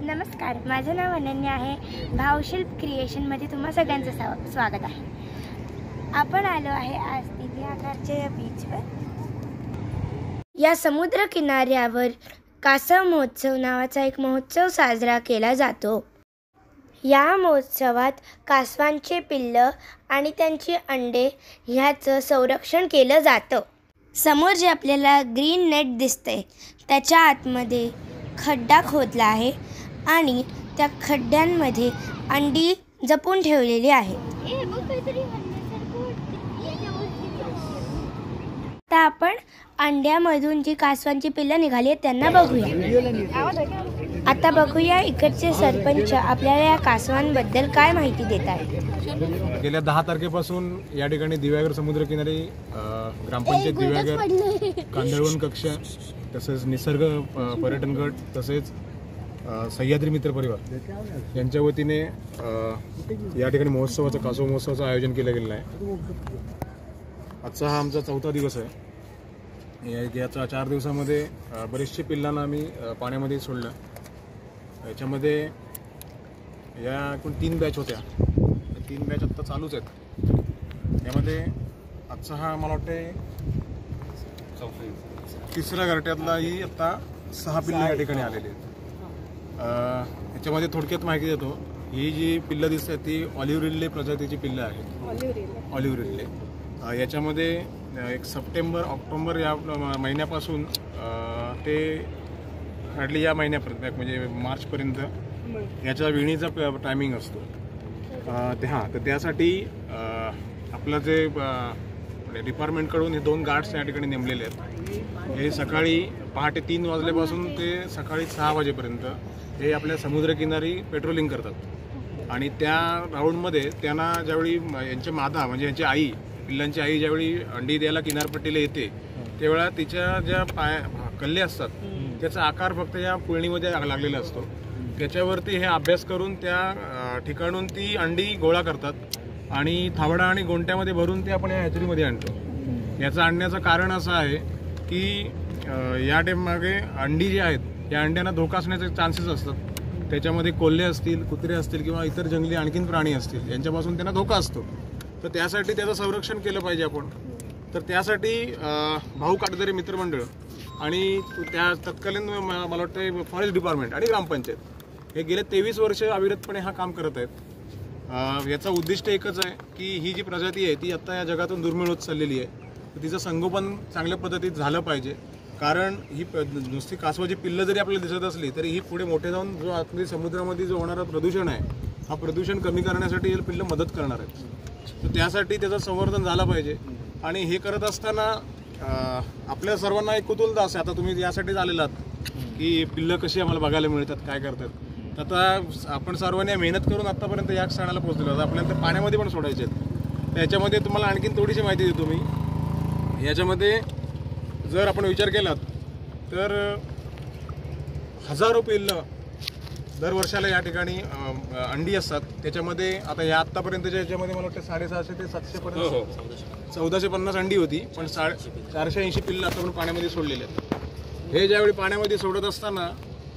नमस्कार, माझं नाव अनन्या आहे। भावशिल्प क्रिएशनमध्ये तुम्हा सगळ्यांचं स्वागत आहे। आपण आलो आहे आज दिव्याघरच्या या बीचवर। या समुद्र किनाऱ्यावर कासव महोत्सव नावाचा एक महोत्सव साजरा केला जातो। या महोत्सवात कासवांचे पिल्लं आणि त्यांची अंडे ह्याचं संरक्षण केलं जातं। समोर जे आपल्याला ग्रीन नेट दिसतंय त्याच्या आतमध्ये खड्डा खोदला आहे आणि त्या खड्ड्यांमध्ये अंडी जपून ठेवलेली आहेत। आता आपण अंड्यामधून जी कासवांची पिल्लं निघाली आहेत त्यांना बघूया। आता बघूया इकडचे सरपंच आपल्याला या कासवांबद्दल काय माहिती देत आहेत। गेल्या 10 तारखेपासून या ठिकाणी दिव्याघर समुद्रकिनारी ग्रामपंचायत दिव्याघर, कांदळवन कक्ष, तसेच निसर्ग पर्यटन गट, तसेच सह्याद्री मित्र परिवार यांच्या वतीने या ठिकाणी महोत्सवाचं, कासव महोत्सवाचं आयोजन केलं गेलेलं आहे। आजचा हा आमचा 4था दिवस आहे। याच्या 4 दिवसामध्ये बरेचसे पिल्लांना आम्ही पाण्यामध्ये सोडलं। याच्यामध्ये या एकूण 3 बॅच होत्या। 3 बॅच आत्ता चालूच आहेत। यामध्ये आजचा हा मला वाटते 3रा घरट्यातलाही आत्ता 6 पिल्लं या ठिकाणी आलेली आहेत। याच्यामध्ये थोडक्यात माहिती देतो। ही जी पिल्लं दिसत आहेत ती ऑलिव्ह रिडले प्रजातीची पिल्लं आहेत। ऑलिव्ह रिडले याच्यामध्ये एक सप्टेंबर ऑक्टोबर या महिन्यापासून ते हार्डली या महिन्यापर्यंत म्हणजे मार्चपर्यंत याच्या विणीचा टायमिंग असतो। तर त्यासाठी आपलं जे डिपार्टमेंटकडून हे 2 गार्ड्स या ठिकाणी नेमलेले आहेत। हे सकाळी पहाटे 3 वाजल्यापासून ते सकाळी 6 वाजेपर्यंत हे आपल्या समुद्रकिनारी पेट्रोलिंग करतात। आणि त्या राऊंडमध्ये त्यांना ज्यावेळी यांचे मादा म्हणजे यांची आई, पिल्लांची आई ज्यावेळी अंडी द्यायला किनारपट्टीला येते त्यावेळा तिच्या ज्या कल्ले असतात त्याचा आकार फक्त या पुळणीमध्ये लागलेला असतो। त्याच्यावरती हे अभ्यास करून त्या ठिकाणून ती अंडी गोळा करतात आणि थावडा आणि गोंट्यामध्ये भरून ते आपण या हॅचरीमध्ये आणतो। याचं आणण्याचं कारण असं आहे की या टाईममागे अंडी जी आहेत या अंड्यांना धोका असण्याचे चान्सेस असतात। त्याच्यामध्ये कोल्हे असतील, कुत्रे असतील किंवा इतर जंगली आणखीन प्राणी असतील यांच्यापासून त्यांना धोका असतो। तर त्यासाठी त्याचं संरक्षण केलं पाहिजे आपण। तर त्यासाठी भाऊ काटदरे मित्रमंडळ आणि त्या तत्कालीन मला वाटतं फॉरेस्ट डिपार्टमेंट आणि ग्रामपंचायत हे गेले 23 वर्ष अविरतपणे हा काम करत आहेत। याचा उद्दिष्ट एकच आहे की ही जी प्रजाती आहे ती आता या जगातून दुर्मिळ होत चाललेली आहे। तर तिचं संगोपन चांगल्या पद्धतीत झालं पाहिजे। कारण ही नुसती कासवाची पिल्लं जरी आपल्याला दिसत असली तरी ही पुढे मोठे जाऊन जो आपली समुद्रामध्ये जो होणारा प्रदूषण आहे हा प्रदूषण कमी करण्यासाठी ही पिल्लं मदत करणार आहेत। तर त्यासाठी त्याचं संवर्धन झालं पाहिजे। आणि हे करत असताना आपल्या सर्वांना एक कुतूहलता असते, आता तुम्ही यासाठीच आलेलात की पिल्लं कशी आम्हाला बघायला मिळतात, काय करतात। आता आपण सर्वांनी मेहनत करून आतापर्यंत या क्षणाला पोहोचलेलो आहोत। आपल्याला ते पाण्यामध्ये पण सोडायचे आहेत। त्याच्यामध्ये तुम्हाला आणखीन थोडीशी माहिती देतो मी। याच्यामध्ये जर आपण विचार केलात तर हजारो पिल्लं दर वर्षाला या ठिकाणी अंडी असतात। त्याच्यामध्ये आता या आत्तापर्यंतच्या याच्यामध्ये मला वाटतं 650 ते 700 पर्यंत 1450 अंडी होती, पण 480 पिल्लं आता पण पाण्यामध्ये सोडलेले आहेत। हे ज्यावेळी पाण्यामध्ये सोडत असताना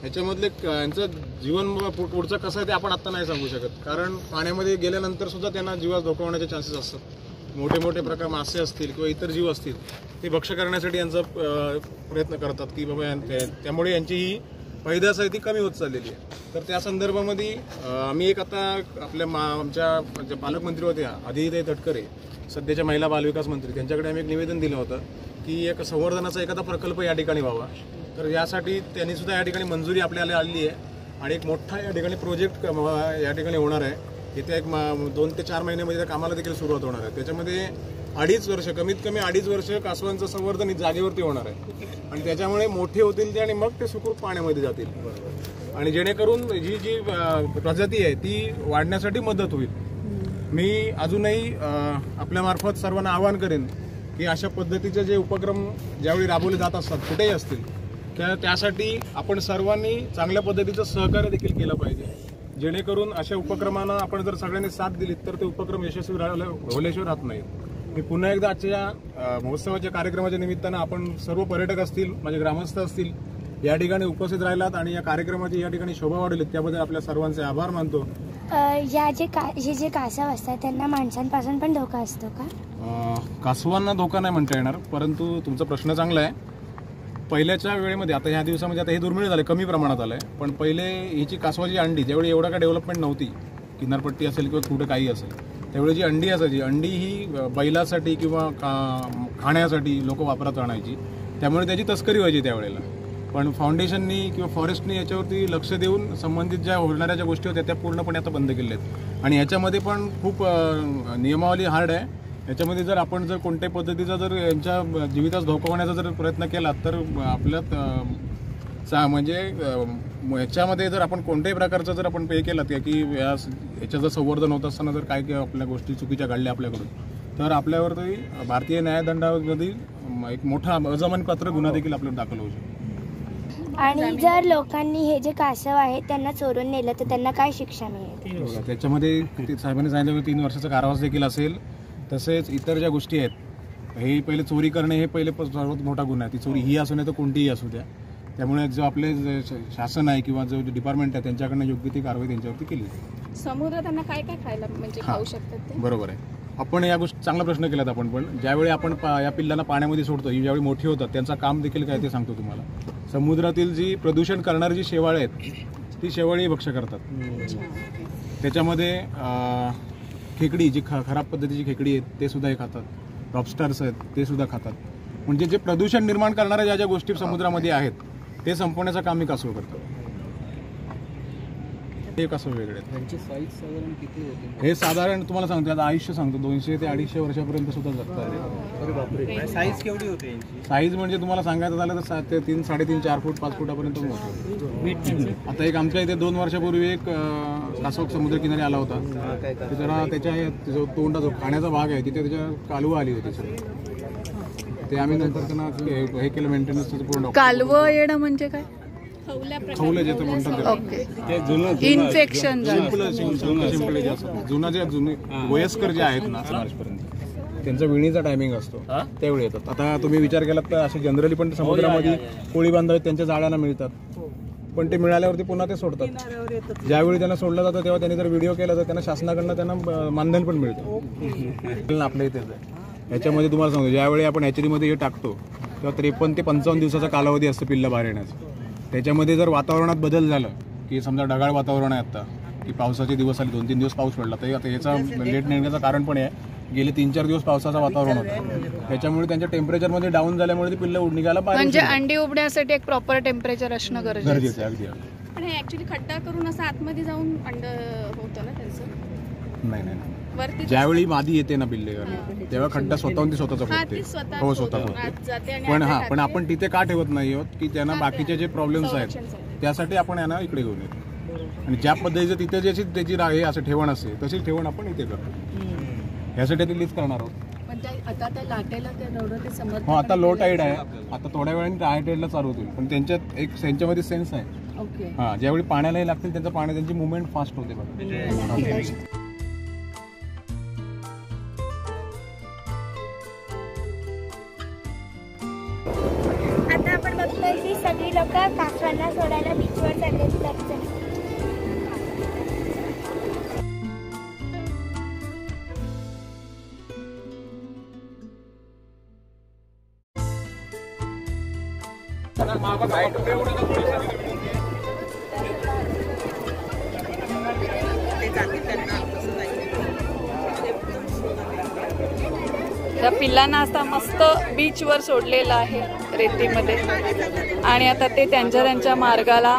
ह्याच्यामधले यांचं जीवन पुढचं कसं आहे ते आपण आत्ता नाही सांगू शकत। कारण पाण्यामध्ये गेल्यानंतर सुद्धा त्यांना जीवास धोका होण्याचे चान्सेस असतात। मोठे मोठे प्रकार मासे असतील किंवा इतर जीव असतील ते भक्ष्य करण्यासाठी यांचा प्रयत्न करतात की बाबा त्यामुळे यांची ही पैदास आहे ती कमी होत चाललेली आहे। तर त्या संदर्भामध्ये आम्ही एक आता आमच्या पालकमंत्री होत्या आदितीताई तटकरे, सध्याच्या महिला बालविकास मंत्री, त्यांच्याकडे आम्ही एक निवेदन दिलं होतं की एक संवर्धनाचा एखादा प्रकल्प या ठिकाणी व्हावा। तर यासाठी त्यांनी सुद्धा या ठिकाणी मंजुरी आपल्याला आलेली आहे आणि एक मोठा या ठिकाणी प्रोजेक्ट या ठिकाणी होणार आहे। येत्या एक 2 ते 4 महिन्यामध्ये त्या कामाला देखील सुरुवात होणार आहे। त्याच्यामध्ये 2.5 वर्ष, कमीत कमी 2.5 वर्ष कासवांचं संवर्धन जागेवरती होणार आहे आणि त्याच्यामुळे मोठे होतील ते आणि मग ते सुखरूप पाण्यामध्ये जातील आणि जेणेकरून ही जी प्रजाती आहे ती वाढण्यासाठी मदत होईल। मी अजूनही आपल्यामार्फत सर्वांना आवाहन करेन की अशा पद्धतीचे जे उपक्रम ज्यावेळी राबवले जात असतात कुठेही असतील त्यासाठी आपण सर्वांनी चांगल्या पद्धतीचं सहकार्य देखील केलं पाहिजे। जेणेकरून अशा उपक्रमांना आपण जर सगळ्यांनी साथ दिली तर ते उपक्रम यशस्वी होल्याशिवाय राहत नाहीत। मी पुन्हा एकदा आजच्या महोत्सवाच्या कार्यक्रमाच्या निमित्तानं आपण सर्व पर्यटक असतील, माझे ग्रामस्थ असतील या ठिकाणी उपस्थित राहिलात आणि या कार्यक्रमाची या ठिकाणी शोभा वाढवली त्याबद्दल आपल्या सर्वांचे आभार मानतो. हे जे कासव असतात त्यांना माणसांपासून पण धोका असतो का? कासवांना धोका नाही म्हणता येणार, परंतु तुमचा प्रश्न चांगला आहे. पहिल्याच्या वेळेमध्ये, आता ह्या दिवसामध्ये आता हे दुर्मिळ झाले, कमी प्रमाणात आलं आहे, पण पहिले हिची कासवाची अंडी ज्यावेळी एवढा काय डेव्हलपमेंट नव्हती, किनारपट्टी असेल किंवा कुठं काही असेल, त्यावेळी जी अंडी असायची, अंडी ही बैलासाठी किंवा खाण्यासाठी लोक वापरात आणायची, त्यामुळे त्याची तस्करी व्हायची त्यावेळेला. पण फाउंडेशननी किंवा फॉरेस्टनी याच्यावरती लक्ष देऊन संबंधित ज्या होणाऱ्या ज्या गोष्टी होत्या त्या पूर्णपणे आता बंद केल्या आहेत. आणि याच्यामध्ये पण खूप नियमावली हार्ड आहे. याच्यामध्ये जर आपण जर कोणत्याही पद्धतीचा जर यांच्या जीवितास धोका होण्याचा जर प्रयत्न केला तर आपल्यात म्हणजे याच्यामध्ये जर आपण कोणत्याही प्रकारचं जर आपण पे केलं की याचं जर संवर्धन होत असताना जर काय आपल्या गोष्टी चुकीच्या घडल्या आपल्याकडून, तर आपल्यावरती भारतीय न्यायदंडामध्ये एक मोठा अजामीनपात्र गुन्हा देखील आपल्याला दाखल होऊ शकतो. आणि जर लोकांनी हे जे कासव आहे त्यांना चोरून नेलं तर त्यांना काय शिक्षा मिळेल? त्याच्यामध्ये साहेबांनी सांगितलं 3 वर्षाचा कारावास देखील असेल. तसेच इतर ज्या गोष्टी आहेत, हे पहिले चोरी करणे हे पहिले सर्वात मोठा गुन्हा आहे. ती चोरी ही असू नये तर कोणतीही असू द्या. त्यामुळे जो आपले शासन आहे किंवा जो डिपार्टमेंट आहे त्यांच्याकडनं योग्य ती कारवाई त्यांच्यावरती केली. समुद्रात त्यांना काय काय खायला म्हणजे खाऊ शकतात ते? बरोबर आहे. आपण या गोष्टी चांगला प्रश्न केलात आपण. पण ज्यावेळी आपण या पिल्लांना पाण्यामध्ये सोडतो, ही ज्यावेळी मोठी होतात, त्यांचं काम देखील काय ते सांगतो तुम्हाला. समुद्रातील जी प्रदूषण करणारी जी शेवाळी आहेत ती शेवाळी भक्ष्य करतात. त्याच्यामध्ये खेकडी जी खराब पद्धतीची खेकडी आहेत ते सुद्धा हे खातात. लॉबस्टर्स आहेत ते सुद्धा खातात. म्हणजे जे प्रदूषण निर्माण करणाऱ्या ज्या ज्या गोष्टी समुद्रामध्ये आहेत ते संपवण्याचं काम मी कासव करतो. हे कासव वेगळे आहेत. त्यांची साईज साधारण किती होते? हे साधारण तुम्हाला सांगतो, आता आयुष्य सांगतो 200 ते 250 वर्षापर्यंत सुद्धा जगतात. अरे बापरे. साईज केवढी होते यांची? साईज म्हणजे तुम्हाला सांगायचं झालं तर 3, 3.5, 4 फूट 5 फुटापर्यंत मोठं. आता एक आमच्या इथे 2 वर्षापूर्वी एक कासव समुद्रकिनारी आला होता. जरा त्याच्या जो तोंडा जो खाण्याचा भाग आहे तिथे त्याच्या कालवं आली होती. ते आम्ही नंतर त्यांना हे केलं, मेंटेनन्स पूर्ण. कालवं येणं म्हणजे काय? खवलं जे म्हणतात इन्फेक्शन जुना जे वयस्कर जे आहेत ना त्यांचा विणीचा टायमिंग असतो त्यावेळी येतात. आता तुम्ही विचार केलात तर असे जनरली पण समुद्रामध्ये कोळी बांधव त्यांच्या जाळ्यांना मिळतात, पण ते मिळाल्यावरती पुन्हा ते सोडतात. ज्यावेळी त्यांना सोडलं जातं तेव्हा त्यांनी जर व्हिडिओ केला तर त्यांना शासनाकडनं त्यांना मानधन पण मिळतं. आपल्या इथे याच्यामध्ये तुम्हाला सांगतो, ज्यावेळी आपण हॅचरीमध्ये हे टाकतो तेव्हा 53 ते 55 दिवसाचा कालावधी असतो पिल्लं बाहेर येण्याचा. त्याच्यामध्ये जर वातावरणात बदल झालं की समजा ढगाळ वातावरण आहे आता की पावसाचे दिवस आले, 2-3 दिवस पाऊस पडला, तर आता याचा लेट निघण्याचं कारण पण आहे गेले 3-4 दिवस पावसाचं वातावरण होतं. त्याच्यामुळे त्यांच्या टेम्परेचरमध्ये डाऊन झाल्यामुळे ती पिल्लं निघायला पाहिजे. म्हणजे अंडी उबण्यासाठी एक प्रॉपर टेम्परेचर असणं गरजेचं आहे. अगदी. पण हे ऍक्च्युअली खड्डा करून असं आतमध्ये जाऊन अंड होतं ना त्यांचं? नाही. ज्यावेळी मादी येते ना पिल्ले तेव्हा खड्डा स्वतःहून ती स्वतःचा फुटते. हो, स्वतः फुटते. पण आपण तिथे का ठेवत नाही आहोत की त्यांना बाकीचे जे प्रॉब्लेम्स आहेत त्यासाठी आपण यांना इकडे घेऊन येतो. आणि ज्या पद्धतीचं तिथे ज्याची त्याची हे असं ठेवण असते तशीच ठेवण आपण इथे करतो. यासाठी ते लीज करणार आहोत. हो, आता लो टाईड आहे. आता थोड्या वेळाने हाय टाईडला चालू होतील, पण त्यांच्यामध्ये सेन्स आहे. हा, ज्यावेळी पाण्यालाही लागतील त्यांची मुवमेंट फास्ट होते बघा. आता आपण बघतोय की सगळी लोक कासवांना सोडायला बीचवर चालले. त्या पिल्लांना आता मस्त बीचवर सोडलेलं आहे रेतीमध्ये, आणि आता ते त्यांच्या मार्गाला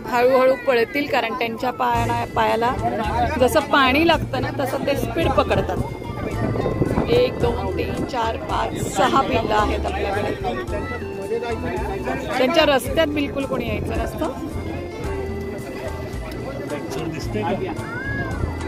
हळूहळू पळतील, कारण त्यांच्या पायाला जसं पाणी लागतं ना तसं ते स्पीड पकडतात. 1, 2, 3, 4, 5, 6 पिल्लं आहेत आपल्याकडे. त्यांच्या रस्त्यात बिलकुल कोणी यायचं नसतं.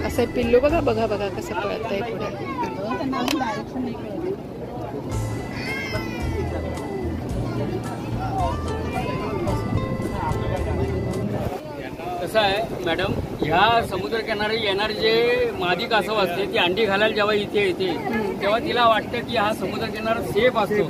असं पिल्लू बघा कसं पळत आहे पुढे. कसं आहे मॅडम, ह्या समुद्रकिनारी येणारे जे मादी कासव असते ती अंडी घालायला जेव्हा इथे येते तेव्हा तिला वाटतं की हा समुद्रकिनारा सेफ असतो,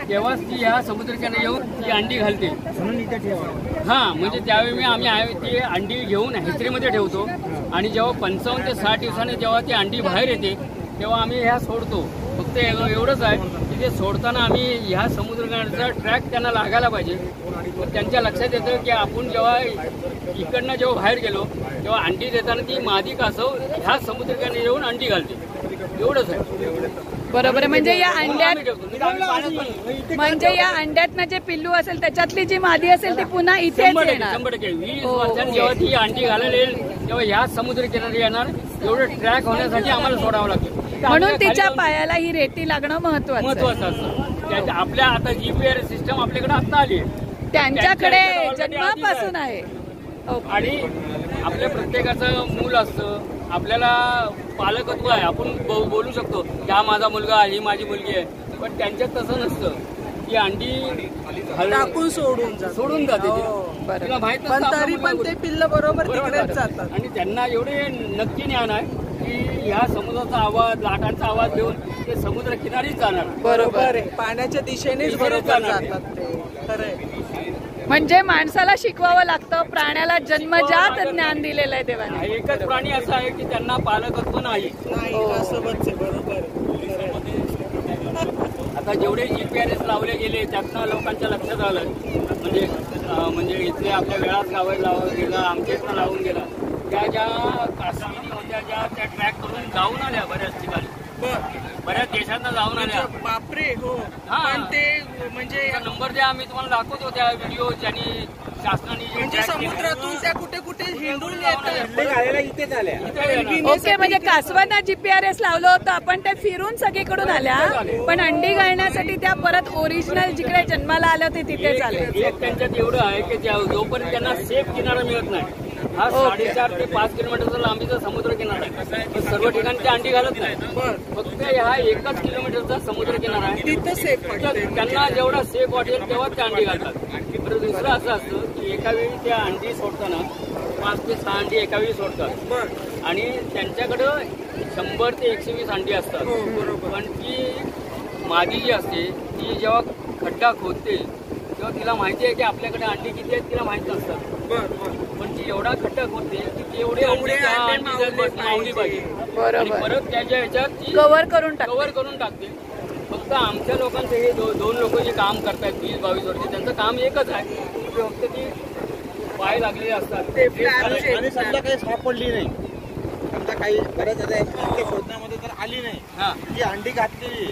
तेव्हाच ती ह्या समुद्रकिनारी येऊन ती अंडी घालते. म्हणून इथे ठेवा. हा म्हणजे त्यावेळी आम्ही ती अंडी घेऊन हेचरीमध्ये ठेवतो आणि जेव्हा 55 ते 60 दिवसांनी जेव्हा ती अंडी बाहेर येते तेव्हा आम्ही ह्या सोडतो. फक्त एवढंच आहे की ते सोडताना आम्ही ह्या समुद्रकिनाऱ्याचा ट्रॅक त्यांना लागायला पाहिजे. त्यांच्या लक्षात येतं की आपण जेव्हा इकडनं जेव्हा बाहेर गेलो तेव्हा अंडी देताना ती मादी कासव ह्या समुद्रकिनारी येऊन अंडी घालते. एवढंच आहे. बरोबर आहे. म्हणजे या अंड्यात अंड्यात या अंड्यातनं जे पिल्लू असेल त्याच्यातली जी मादी असेल ती पुन्हा इथेच येणार. 100% 20 वर्षांनी जेव्हा ती अंडी घालायला येईल तेव्हा ह्या समुद्रकिनारी येणार. एवढं ट्रॅक होण्यासाठी आम्हाला सोडावं लागतं. म्हणून तिच्या पायाला ही रेती लागणं महत्वाचं असतं. आपल्या आता जीपीआर सिस्टम आपल्याकडे आता आली आहे. त्यांच्याकडे जन्मापासून आहे. आणि आपल्या प्रत्येकाचं मूल असतं. आपल्याला पालकत्व आहे. आपण बोलू शकतो की हा माझा मुलगा ही माझी मुलगी आहे. पण त्यांच्यात तसं नसतं. ती अंडी टाकून सोडून जाते. तिला माहित पण तरी पण ते पिल्ल बरोबर तिकडेच जातात. आणि त्यांना एवढे नक्की ज्ञान आहे की ह्या समुद्राचा आवाज लाटांचा आवाज घेऊन ते समुद्र किनारीच जाणार. बरोबर आहे. पाण्याच्या दिशेनेच बरोबर जातात ते. खरंय. म्हणजे माणसाला शिकवावं लागतं. प्राण्याला जन्मजात ज्ञान दिलेलं आहे देवाने. एकच प्राणी असा आहे की त्यांना पालकत्व नाही. बरोबर. आता जेवढे जीपीआरएस लावले गेले त्यातनं लोकांच्या लक्षात आलं. म्हणजे इथले आपल्या वेळात लावून गेला, आमच्या इथं लावून गेला. त्या ज्या काश्मिरी होत्या त्या ट्रॅक करून जाऊन आल्या बऱ्याच ठिकाणी. बऱ्याच देशांना जाऊन आल्या. बापरे. हो. हा. पण ते म्हणजे नंबर द्या आम्ही तुम्हाला दाखवतो त्या व्हिडिओ ज्यांनी शासनाने म्हणजे समुद्रातून त्या कुठे कुठे हिंडून येतात. इथेच आल्या. ओके. म्हणजे कासवांना जीपीआरएस लावलं होतं आपण ते फिरून सगळीकडून आल्या. पण अंडी घालण्यासाठी त्या परत ओरिजिनल जिकडे जन्माला आलं ते तिथेच आले. एक त्यांच्यात एवढं आहे की जोपर्यंत त्यांना सेफ किनारा मिळत नाही. हा 4.5 ते 5 किलोमीटरचा लांबीचा समुद्र किनारा आहे. सर्व ठिकाणी ते अंडी घालत नाही. फक्त हा 1 किलोमीटरचा समुद्र किनारा आहे. तिथं सेफ वाटतं. त्यांना जेवढा सेफ वाटेल तेव्हा ते अंडी घालतात. बरं. दुसरं असं असतं की एका वेळी त्या अंडी सोडताना 5 ते 6 अंडी एका वेळी सोडतात. आणि त्यांच्याकडं 100 ते 120 अंडी असतात. पण ती मादी जी असते ती जेव्हा खड्डा खोदते तेव्हा तिला माहिती आहे की आपल्याकडे अंडी किती आहेत तिला माहित नसतात. पण ती एवढा खड्डा खोदते की ती एवढी मावली पाहिजे. परत त्याच्या ह्याच्यात ती कव्हर करून टाकते. फक्त आमच्या लोकांचं हे 2 लोक जे काम करतात 20-22 वर्ष त्यांचं काम एकच आहे. फक्त ती पाय लागलेले असतात. आणि समजा काही सापडली नाही, समजा काही बऱ्याच शोधण्यामध्ये तर आली नाही, ती अंडी घातली.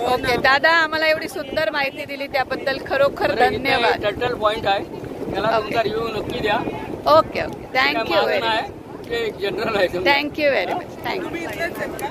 ओके दादा, आम्हाला एवढी सुंदर माहिती दिली त्याबद्दल खरोखर धन्यवाद. टर्टल पॉइंट आहे. त्याला तुमचा रिव्ह्यू नक्की द्या. Okay. Thank you very much. General आहे. Thank you very much. थँक्यू.